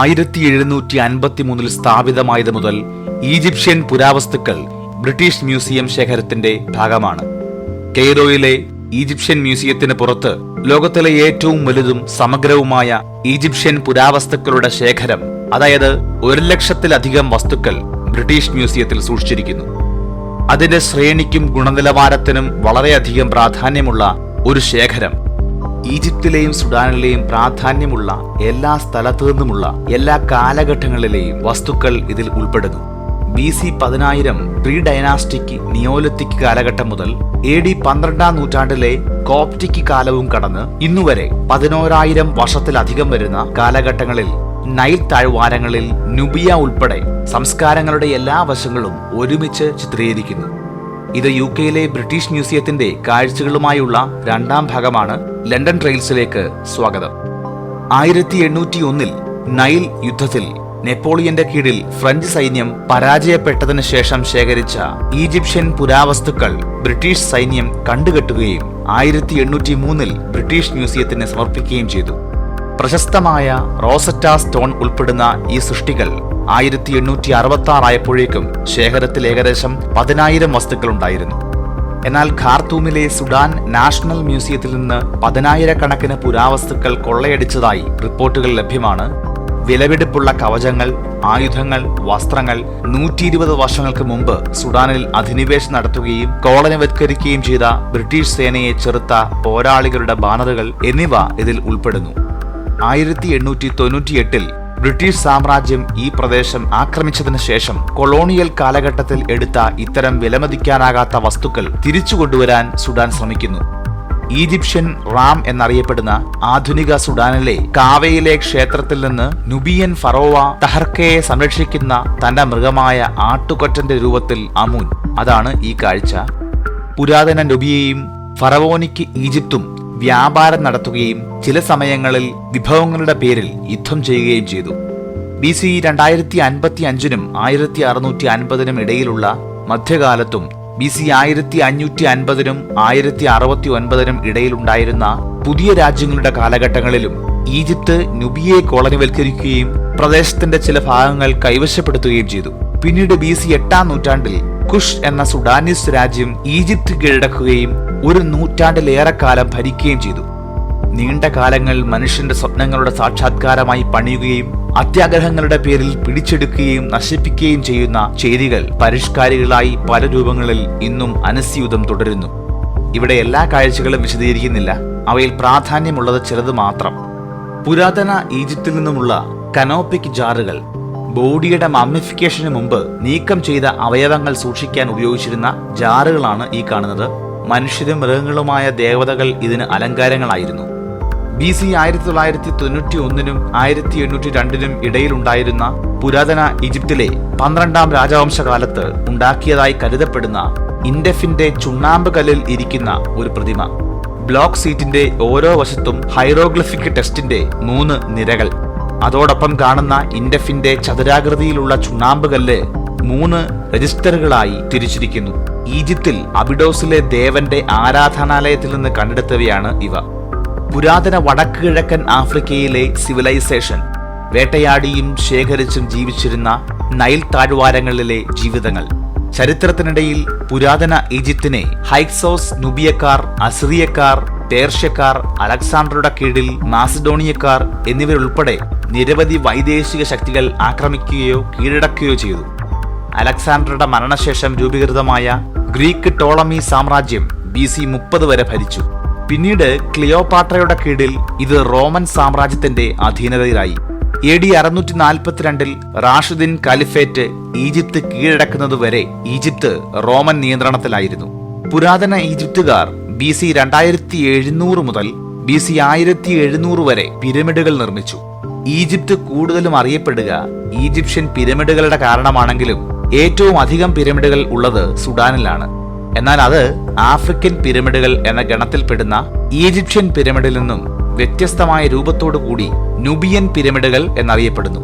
1753 സ്ഥാപിതമായത് മുതൽ Egyptian പുരാവസ്തുക്കൾ British museum ശേഖരത്തിന്റെ ഭാഗമാണ്. കെയ്റോയിലെ ഈജിപ്ഷ്യൻ മ്യൂസിയത്തിന് പുറത്ത് ലോകത്തിലെ ഏറ്റവും വലുതും സമഗ്രവുമായ ഈജിപ്ഷ്യൻ പുരാവസ്തുക്കളുടെ ശേഖരം, അതായത് 1,00,000-ലധികം വസ്തുക്കൾ ബ്രിട്ടീഷ് മ്യൂസിയത്തിൽ സൂക്ഷിച്ചിരിക്കുന്നു. അതിന്റെ ശ്രേണിക്കും ഗുണനിലവാരത്തിനും വളരെയധികം പ്രാധാന്യമുള്ള ഒരു ശേഖരം. ഈജിപ്തിലെയും സുഡാനിലെയും പ്രാധാന്യമുള്ള എല്ലാ സ്ഥലത്തു നിന്നുമുള്ള എല്ലാ കാലഘട്ടങ്ങളിലെയും വസ്തുക്കൾ ഇതിൽ ഉൾപ്പെടുന്നു. BC 10,000 പ്രീ ഡൈനാസ്റ്റിക് നിയോലിത്തിക് കാലഘട്ടം മുതൽ AD 12-ാം നൂറ്റാണ്ടിലെ കോപ്റ്റിക് കാലവും കടന്ന് ഇന്നുവരെ 11,000 വർഷത്തിലധികം വരുന്ന കാലഘട്ടങ്ങളിൽ നൈൽ താഴ്വാരങ്ങളിൽ നുബിയ ഉൾപ്പെടെ സംസ്കാരങ്ങളുടെ എല്ലാ വശങ്ങളും ഒരുമിച്ച് ചിത്രീകരിക്കുന്നു. ഇത് UK-യിലെ ബ്രിട്ടീഷ് മ്യൂസിയത്തിന്റെ കാഴ്ചകളുമായുള്ള 2ാം ഭാഗമാണ്. ലണ്ടൻ ട്രെയിൽസിലേക്ക് സ്വാഗതം. 1801 നൈൽ യുദ്ധത്തിൽ നെപ്പോളിയന്റെ കീഴിൽ ഫ്രഞ്ച് സൈന്യം പരാജയപ്പെട്ടതിന് ശേഷം ശേഖരിച്ച ഈജിപ്ഷ്യൻ പുരാവസ്തുക്കൾ ബ്രിട്ടീഷ് സൈന്യം കണ്ടുകെട്ടുകയും 1803 ബ്രിട്ടീഷ് മ്യൂസിയത്തിന് സമർപ്പിക്കുകയും ചെയ്തു. പ്രശസ്തമായ റോസറ്റ സ്റ്റോൺ ഉൾപ്പെടുന്ന ഈ സൃഷ്ടികൾ 1866 ആയപ്പോഴേക്കും ശേഖരത്തിൽ ഏകദേശം 10,000 വസ്തുക്കൾ ഉണ്ടായിരുന്നു. എന്നാൽ ഖാർത്തൂമിലെ സുഡാൻ നാഷണൽ മ്യൂസിയത്തിൽ നിന്ന് 10,000-കണക്കിന് പുരാവസ്തുക്കൾ കൊള്ളയടിച്ചതായി റിപ്പോർട്ടുകൾ ലഭ്യമാണ്. വിലപിടിപ്പുള്ള കവചങ്ങൾ, ആയുധങ്ങൾ, വസ്ത്രങ്ങൾ 120 വർഷങ്ങൾക്ക് മുമ്പ് സുഡാനിൽ അധിനിവേശം നടത്തുകയും കോളനിവത്കരിക്കുകയും ചെയ്ത ബ്രിട്ടീഷ് സേനയെ ചെറുത്ത പോരാളികളുടെ ബാനറുകൾ എന്നിവ ഇതിൽ ഉൾപ്പെടുന്നു. 1898 ബ്രിട്ടീഷ് സാമ്രാജ്യം ഈ പ്രദേശം ആക്രമിച്ചതിന് ശേഷം കൊളോണിയൽ കാലഘട്ടത്തിൽ എടുത്ത ഇത്തരം വിലമതിക്കാനാകാത്ത വസ്തുക്കൾ തിരിച്ചുകൊണ്ടുവരാൻ സുഡാൻ ശ്രമിക്കുന്നു. ഈജിപ്ഷ്യൻ റാം എന്നറിയപ്പെടുന്ന ആധുനിക സുഡാനിലെ കാവയിലെ ക്ഷേത്രത്തിൽ നിന്ന് നുബിയൻ ഫറോവ തഹർക്കയെ സംരക്ഷിക്കുന്ന തന്റെ മൃഗമായ ആട്ടുകൊറ്റന്റെ രൂപത്തിൽ അമൂൻ. അതാണ് ഈ കാഴ്ച. പുരാതന നുബിയയും ഫറവോനിക് ഈജിപ്തും വ്യാപാരം നടത്തുകയും ചില സമയങ്ങളിൽ വിഭവങ്ങളുടെ പേരിൽ യുദ്ധം ചെയ്യുകയും ചെയ്തു. BC 2055-നും 1650-നും ഇടയിലുള്ള മധ്യകാലത്തും BC 1550-നും 1069-നും ഇടയിലുണ്ടായിരുന്ന പുതിയ രാജ്യങ്ങളുടെ കാലഘട്ടങ്ങളിലും ഈജിപ്ത് നുബിയെ കോളനിവൽക്കരിക്കുകയും പ്രദേശത്തിന്റെ ചില ഭാഗങ്ങൾ കൈവശപ്പെടുത്തുകയും ചെയ്തു. പിന്നീട് BC 8-ാം നൂറ്റാണ്ടിൽ കുഷ് എന്ന സുഡാനീസ് രാജ്യം ഈജിപ്ത് കീഴടക്കുകയും 1 നൂറ്റാണ്ടിലേറെക്കാലം ഭരിക്കുകയും ചെയ്തു. നീണ്ട കാലങ്ങൾ മനുഷ്യന്റെ സ്വപ്നങ്ങളുടെ സാക്ഷാത്കാരമായി പണിയുകയും അത്യാഗ്രഹങ്ങളുടെ പേരിൽ പിടിച്ചെടുക്കുകയും നശിപ്പിക്കുകയും ചെയ്യുന്ന ചേരികൾ പരിഷ്കാരികളായി പല രൂപങ്ങളിൽ ഇന്നും അനസ്യൂതം തുടരുന്നു. ഇവിടെ എല്ലാ കാഴ്ചകളും വിശദീകരിക്കുന്നില്ല, അവയിൽ പ്രാധാന്യമുള്ളത് ചിലത് മാത്രം. പുരാതന ഈജിപ്തിൽ നിന്നുമുള്ള കനോപ്പിക് ജാറുകൾ ബോഡിയുടെ മമ്മിഫിക്കേഷന് മുമ്പ് നീക്കം ചെയ്ത അവയവങ്ങൾ സൂക്ഷിക്കാൻ ഉപയോഗിച്ചിരുന്ന ജാറുകളാണ് ഈ കാണുന്നത്. മനുഷ്യരും മൃഗങ്ങളുമായ ദേവതകൾ ഇതിന് അലങ്കാരങ്ങളായിരുന്നു. BC 1991-നും 1802-നും ഇടയിലുണ്ടായിരുന്ന പുരാതന ഈജിപ്തിലെ 12-ാം രാജവംശകാലത്ത് ഉണ്ടാക്കിയതായി കരുതപ്പെടുന്ന ഇൻഡെഫിന്റെ ചുണ്ണാമ്പ് കല്ലിൽ ഇരിക്കുന്ന ഒരു പ്രതിമ. ബ്ലോക്ക് സീറ്റിന്റെ ഓരോ വശത്തും ഹൈറോഗ്ലിഫിക് ടെക്സ്റ്റിന്റെ 3 നിരകൾ. അതോടൊപ്പം കാണുന്ന ഇൻഡെഫിന്റെ ചതുരാകൃതിയിലുള്ള ചുണ്ണാമ്പ് കല്ല് 3 രജിസ്റ്ററുകളായി തിരിച്ചിരിക്കുന്നു. ഈജിപ്തിൽ അബിഡോസിലെ ദേവന്റെ ആരാധനാലയത്തിൽ നിന്ന് കണ്ടെടുത്തവയാണ് ഇവ. പുരാതന വടക്ക് കിഴക്കൻ ആഫ്രിക്കയിലെ സിവിലൈസേഷൻ വേട്ടയാടിയും ശേഖരിച്ചും ജീവിച്ചിരുന്ന നൈൽ താഴ്വാരങ്ങളിലെ ജീവിതങ്ങൾ. ചരിത്രത്തിനിടയിൽ പുരാതന ഈജിപ്തിനെ ഹൈക്സോസ്, നുബിയക്കാർ, അസിറിയക്കാർ, പേർഷ്യക്കാർ, അലക്സാണ്ടറുടെ കീഴിൽ മാസിഡോണിയക്കാർ എന്നിവരുൾപ്പെടെ നിരവധി വൈദേശിക ശക്തികൾ ആക്രമിക്കുകയോ കീഴടക്കുകയോ ചെയ്തു. അലക്സാണ്ടറുടെ മരണശേഷം രൂപീകൃതമായ ഗ്രീക്ക് ടോളമി സാമ്രാജ്യം BC 30 വരെ ഭരിച്ചു. പിന്നീട് ക്ലിയോപാട്രയുടെ കീഴിൽ ഇത് റോമൻ സാമ്രാജ്യത്തിന്റെ അധീനതയിലായി. AD 642-ൽ റാഷിദിൻ കാലിഫേറ്റ് ഈജിപ്ത് കീഴടക്കുന്നതുവരെ ഈജിപ്ത് റോമൻ നിയന്ത്രണത്തിലായിരുന്നു. പുരാതന ഈജിപ്തുകാർ BC 2700 മുതൽ BC 1700 വരെ പിരമിഡുകൾ നിർമ്മിച്ചു. ഈജിപ്ത് കൂടുതലും അറിയപ്പെടുക ഈജിപ്ഷ്യൻ പിരമിഡുകളുടെ കാരണമാണെങ്കിലും ഏറ്റവും അധികം പിരമിഡുകൾ ഉള്ളത് സുഡാനിലാണ്. എന്നാൽ അത് ആഫ്രിക്കൻ പിരമിഡുകൾ എന്ന ഗണത്തിൽപ്പെടുന്ന ഈജിപ്ഷ്യൻ പിരമിഡിൽ നിന്നും വ്യത്യസ്തമായ രൂപത്തോടു കൂടി നുബിയൻ പിരമിഡുകൾ എന്നറിയപ്പെടുന്നു.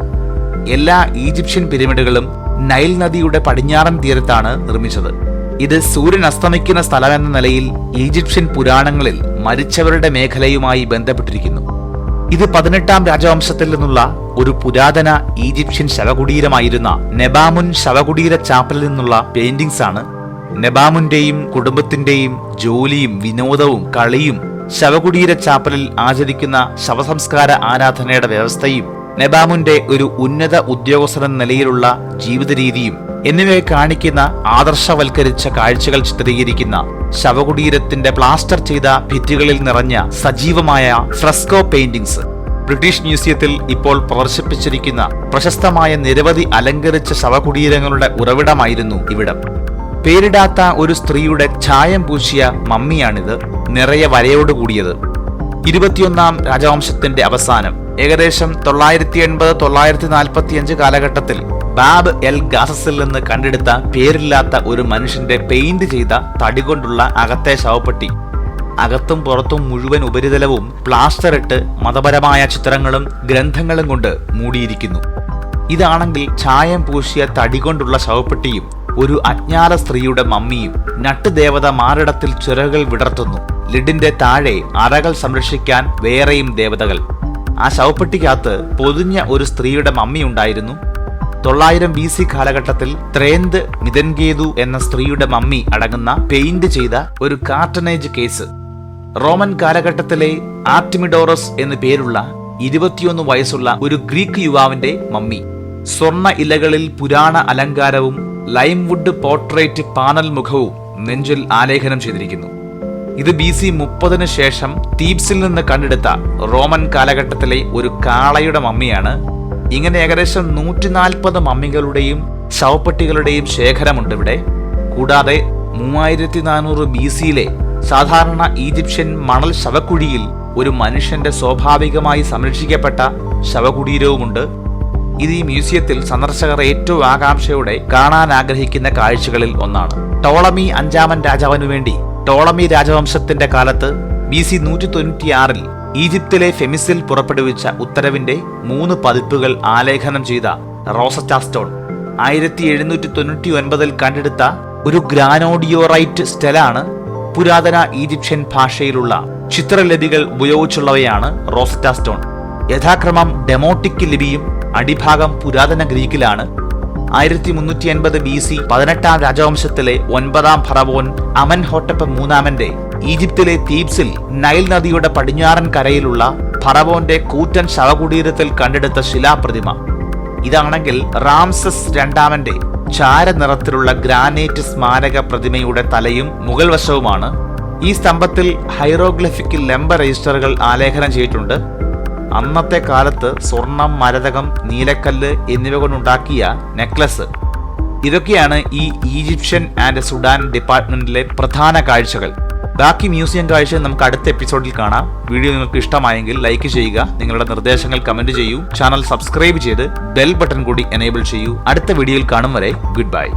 എല്ലാ ഈജിപ്ഷ്യൻ പിരമിഡുകളും നൈൽ നദിയുടെ പടിഞ്ഞാറൻ തീരത്താണ് നിർമ്മിച്ചത്. ഇത് സൂര്യൻ അസ്തമിക്കുന്ന സ്ഥലമെന്ന നിലയിൽ ഈജിപ്ഷ്യൻ പുരാണങ്ങളിൽ മരിച്ചവരുടെ മേഖലയുമായി ബന്ധപ്പെട്ടിരിക്കുന്നു. ഇത് 18-ാം രാജവംശത്തിൽ നിന്നുള്ള ഒരു പുരാതന ഈജിപ്ഷ്യൻ ശവകുടീരമായിരുന്ന നെബാമുൻ ശവകുടീര ചാപ്പലിൽ നിന്നുള്ള പെയിന്റിംഗ്സ് ആണ്. നെബാമുന്റെയും കുടുംബത്തിന്റെയും ജോലിയും വിനോദവും കളിയും ശവകുടീര ചാപ്പലിൽ ആചരിക്കുന്ന ശവസംസ്കാര ആരാധനയുടെ വ്യവസ്ഥയും നെബാമുന്റെ ഒരു ഉന്നത ഉദ്യോഗസ്ഥനെന്ന നിലയിലുള്ള ജീവിത രീതിയും എന്നിവയെ കാണിക്കുന്ന ആദർശവൽക്കരിച്ച കാഴ്ചകൾ ചിത്രീകരിക്കുന്ന ശവകുടീരത്തിന്റെ പ്ലാസ്റ്റർ ചെയ്ത ഭിത്തികളിൽ നിറഞ്ഞ സജീവമായ ഫ്രെസ്കോ പെയിന്റിംഗ്സ്. ബ്രിട്ടീഷ് മ്യൂസിയത്തിൽ ഇപ്പോൾ പ്രദർശിപ്പിച്ചിരിക്കുന്ന പ്രശസ്തമായ നിരവധി അലങ്കരിച്ച ശവകുടീരങ്ങളുടെ ഉറവിടമായിരുന്നു ഇവിടം. പേരിടാത്ത ഒരു സ്ത്രീയുടെ ചായം പൂശിയ മമ്മിയാണിത്, നിറയെ വരയോടുകൂടിയത്. 21-ാം രാജവംശത്തിന്റെ അവസാനം ഏകദേശം 980-945 കാലഘട്ടത്തിൽ ബാബ് എൽ ഗാസസിൽ നിന്ന് കണ്ടെടുത്ത പേരില്ലാത്ത ഒരു മനുഷ്യന്റെ പെയിന്റ് ചെയ്ത തടികൊണ്ടുള്ള അകത്തെ ശവപ്പെട്ടി. അകത്തും പുറത്തും മുഴുവൻ ഉപരിതലവും പ്ലാസ്റ്റർ ഇട്ട് മതപരമായ ചിത്രങ്ങളും ഗ്രന്ഥങ്ങളും കൊണ്ട് മൂടിയിരിക്കുന്നു. ഇതാണെങ്കിൽ ചായം പൂശിയ തടികൊണ്ടുള്ള ശവപ്പെട്ടിയും ഒരു അജ്ഞാത സ്ത്രീയുടെ മമ്മിയും. നട്ടുദേവത മാറിടത്തിൽ ചിറകുകൾ വിടർത്തുന്നു. ലിഡിന്റെ താഴെ അറകൾ സംരക്ഷിക്കാൻ വേറെയും ദേവതകൾ. ആ ശവപ്പെട്ടിക്കകത്ത് പൊതിഞ്ഞ ഒരു സ്ത്രീയുടെ മമ്മി ഉണ്ടായിരുന്നു. 900 BC കാലഘട്ടത്തിൽ ത്രേന്ത് മിതൻഗേതു എന്ന സ്ത്രീയുടെ മമ്മി അടങ്ങുന്ന പെയിന്റ് ചെയ്ത ഒരു കാർട്ടനേജ് കേസ്. റോമൻ കാലഘട്ടത്തിലെ ആർട്ടിമിഡോറസ് എന്നു പേരുള്ള 21 വയസ്സുള്ള ഒരു ഗ്രീക്ക് യുവാവിന്റെ മമ്മി. സ്വർണ്ണ ഇലകളിൽ പുരാണ അലങ്കാരവും ലൈംവുഡ് പോർട്രേറ്റ് പാനൽ മുഖവും നെഞ്ചിൽ ആലേഖനം ചെയ്തിരിക്കുന്നു. ഇത് BC 30 ശേഷം തീബ്സിൽ നിന്ന് കണ്ടെടുത്ത റോമൻ കാലഘട്ടത്തിലെ ഒരു കാളയുടെ മമ്മിയാണ്. ഇങ്ങനെ ഏകദേശം 140 മമ്മികളുടെയും ശവപ്പെട്ടികളുടെയും ശേഖരമുണ്ട് ഇവിടെ. കൂടാതെ 3400 BCയിലെ സാധാരണ ഈജിപ്ഷ്യൻ മണൽ ശവക്കുഴിയിൽ ഒരു മനുഷ്യന്റെ സ്വാഭാവികമായി സംരക്ഷിക്കപ്പെട്ട ശവകുടീരവുമുണ്ട്. ഇത് ഈ മ്യൂസിയത്തിൽ സന്ദർശകർ ഏറ്റവും ആകാംക്ഷയോടെ കാണാൻ ആഗ്രഹിക്കുന്ന കാഴ്ചകളിൽ ഒന്നാണ്. ടോളമി 5-ാമൻ രാജാവിനു വേണ്ടി ടോളമി രാജവംശത്തിന്റെ കാലത്ത് BC 196-ൽ ഈജിപ്തിലെ ഫെമിസിൽ പുറപ്പെടുവിച്ച ഉത്തരവിന്റെ 3 പതിപ്പുകൾ ആലേഖനം ചെയ്ത റോസറ്റ സ്റ്റോൺ, 1799-ൽ കണ്ടെടുത്ത ഒരു ഗ്രാനോഡിയോറൈറ്റ് സ്റ്റെലാണ്. പുരാതന ഈജിപ്ഷ്യൻ ഭാഷയിലുള്ള ചിത്രലിപികൾ ഉപയോഗിച്ചുള്ളവയാണ് റോസറ്റ സ്റ്റോൺ. യഥാക്രമം ഡെമോട്ടിക് ലിപിയും അടിഭാഗം പുരാതന ഗ്രീക്കിലാണ്. 1380 BC 18-ാം രാജവംശത്തിലെ 9-ാം ഫറവോൻ അമൻഹോട്ടപ്പ് മൂന്നാമന്റെ ഈജിപ്തിലെ തീബ്സിൽ നൈൽ നദിയുടെ പടിഞ്ഞാറൻ കരയിലുള്ള ഫറവോന്റെ കൂറ്റൻ ശവകുടീരത്തിൽ കണ്ടെടുത്ത ശിലാപ്രതിമ. ഇതാണെങ്കിൽ റാംസസ് 2-ാമന്റെ ചാരനിറത്തിലുള്ള ഗ്രാനൈറ്റ് സ്മാരക പ്രതിമയുടെ തലയും മുകൾ വശവുമാണ്. ഈ സ്തംഭത്തിൽ ഹൈറോഗ്ലിഫിക് ലംബ രജിസ്റ്ററുകൾ ആലേഖനം ചെയ്തിട്ടുണ്ട്. അന്നത്തെ കാലത്ത് സ്വർണം, മരതകം, നീലക്കല്ല് എന്നിവ കൊണ്ടുണ്ടാക്കിയ നെക്ലസ്. ഇതൊക്കെയാണ് ഈ ഈജിപ്ഷ്യൻ ആൻഡ് സുഡാൻ ഡിപ്പാർട്ട്മെന്റിലെ പ്രധാന കാഴ്ചകൾ. ബാക്കി മ്യൂസിയം കാഴ്ച നമുക്ക് അടുത്ത എപ്പിസോഡിൽ കാണാം. വീഡിയോ നിങ്ങൾക്ക് ഇഷ്ടമായെങ്കിൽ ലൈക്ക് ചെയ്യുക, നിങ്ങളുടെ നിർദ്ദേശങ്ങൾ കമന്റ് ചെയ്യൂ, ചാനൽ സബ്സ്ക്രൈബ് ചെയ്ത് ബെൽ ബട്ടൺ കൂടി എനേബിൾ ചെയ്യൂ. അടുത്ത വീഡിയോയിൽ കാണും വരെ ഗുഡ് ബൈ.